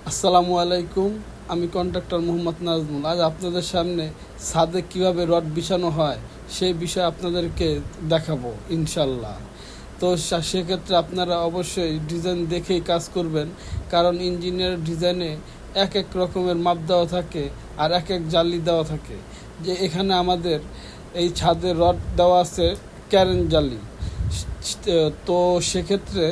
আসসালামু আলাইকুম। আমি কন্ট্রাক্টর মোহাম্মদ নাজমুল। আজ আপনাদের সামনে ছাদে কিভাবে রড বিছানো হয় সেই বিষয়ে আপনাদেরকে দেখাবো ইনশাল্লাহ। তো সেক্ষেত্রে আপনারা অবশ্যই ডিজাইন দেখেই কাজ করবেন, কারণ ইঞ্জিনিয়ার ডিজাইনে এক এক রকমের মাপ দেওয়া থাকে আর এক এক জালি দেওয়া থাকে। যে এখানে আমাদের এই ছাদে রড দেওয়া আছে ক্যারেন জালি। তো সেক্ষেত্রে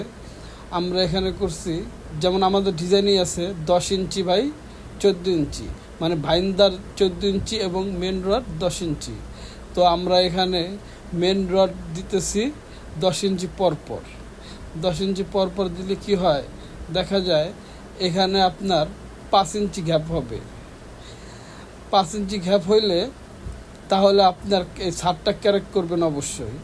আমরা এখানে করছি, যেমন আমাদের ডিজাইনই আছে 10 ইঞ্চি বাই 14 ইঞ্চি, মানে ভাইন্দার 14 ইঞ্চি এবং মেন রড 10 ইঞ্চি। তো আমরা এখানে মেন রড দিতেছি 10 ইঞ্চি পরপর। 10 ইঞ্চি পরপর দিলে কি হয়, দেখা যায় এখানে আপনার 5 ইঞ্চি গ্যাপ হবে। 5 ইঞ্চি গ্যাপ হইলে তাহলে আপনার এই ছাদটা ক্যারেক্ট করবেন অবশ্যই।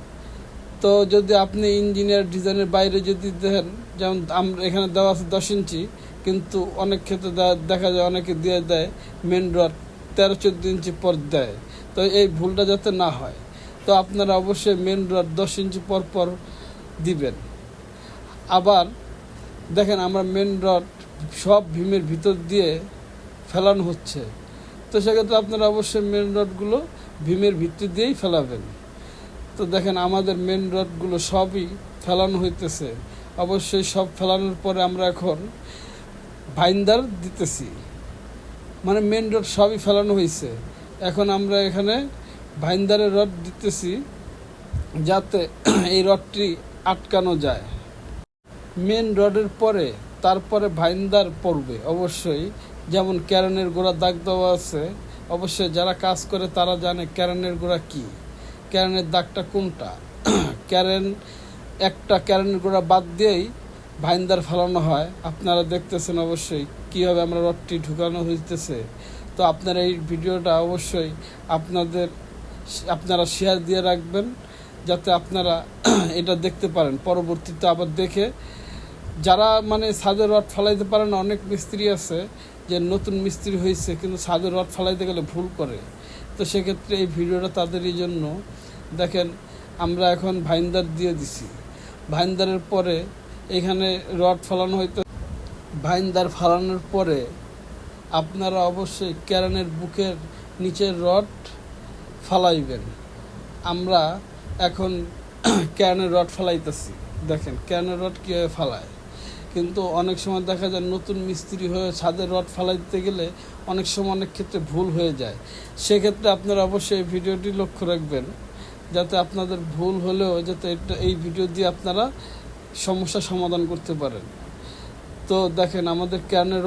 তো যদি আপনি ইঞ্জিনিয়ার ডিজাইনের বাইরে যদি দেখেন, যেমন আমরা এখানে দেওয়া আছে 10 ইঞ্চি, কিন্তু অনেক ক্ষেত্রে দেখা যায় অনেকে দিয়ে দেয় মেন রড 13-14 ইঞ্চি পর দেয়। তো এই ভুলটা যাতে না হয়, তো আপনারা অবশ্যই মেন রড 10 ইঞ্চি পর পর দিবেন। আবার দেখেন আমরা মেন রড সব ভীমের ভিতর দিয়ে ফেলানো হচ্ছে, তো সেক্ষেত্রে আপনারা অবশ্যই মেন রডগুলো ভীমের ভিতর দিয়েই ফেলাবেন। তো দেখেন আমাদের মেন রডগুলো সবই ফেলানো হইতেছে। অবশ্যই সব ফেলানোর পরে আমরা এখন ভাইন্দার দিতেছি, মানে মেন রড সবই ফেলানো হয়েছে। এখন আমরা এখানে ভাইন্দারের রড দিতেছি যাতে এই রডটি আটকানো যায়। মেন রডের পরে তারপরে ভাইন্দার পড়বে অবশ্যই। যেমন ক্যারেনের গোড়া দাগ দেওয়া আছে, অবশ্যই যারা কাজ করে তারা জানে ক্যারেনের গোড়া কী, ক্যারেনের দাগটা কোনটা। একটা ক্যারেনের গোড়া বাদ দিয়েই ভাইন্দার ফেলানো হয়। আপনারা দেখতেছেন অবশ্যই কীভাবে আমরা রডটি ঢুকানো হইতেছে। তো আপনারা এই ভিডিওটা অবশ্যই আপনারা শেয়ার দিয়ে রাখবেন, যাতে আপনারা এটা দেখতে পারেন পরবর্তীতে। আবার দেখে যারা মানে ছাদের রড ফেলাইতে পারে না, অনেক মিস্ত্রি আছে যে নতুন মিস্ত্রি হয়েছে কিন্তু ছাদের রড ফেলাইতে গেলে ভুল করে। তো সেক্ষেত্রে এই ভিডিওটা তাদেরই জন্য। দেখেন আমরা এখন ভাইন্দার দিয়ে দিছি। ভাইন্দারের পরে এখানে রড ফেলানো হইতে, ভাইন্দার ফেলানোর পরে আপনারা অবশ্যই ক্যারেনের বুকের নিচের রড ফালাইবেন। আমরা এখন ক্যারেনের রড ফালাইতেছি। দেখেন ক্যারেনের রড কীভাবে ফালায়। কিন্তু অনেক সময় দেখা যায় নতুন মিস্ত্রি হয়ে ছাদের রড ফালাইতে গেলে অনেক সময় অনেক ক্ষেত্রে ভুল হয়ে যায়। সেক্ষেত্রে আপনারা অবশ্যই এই ভিডিওটি লক্ষ্য রাখবেন, যাতে আপনাদের ভুল হলেও যাতে এই ভিডিও দিয়ে আপনারা সমস্যার সমাধান করতে পারেন। তো দেখেন আমাদের ক্যারেনের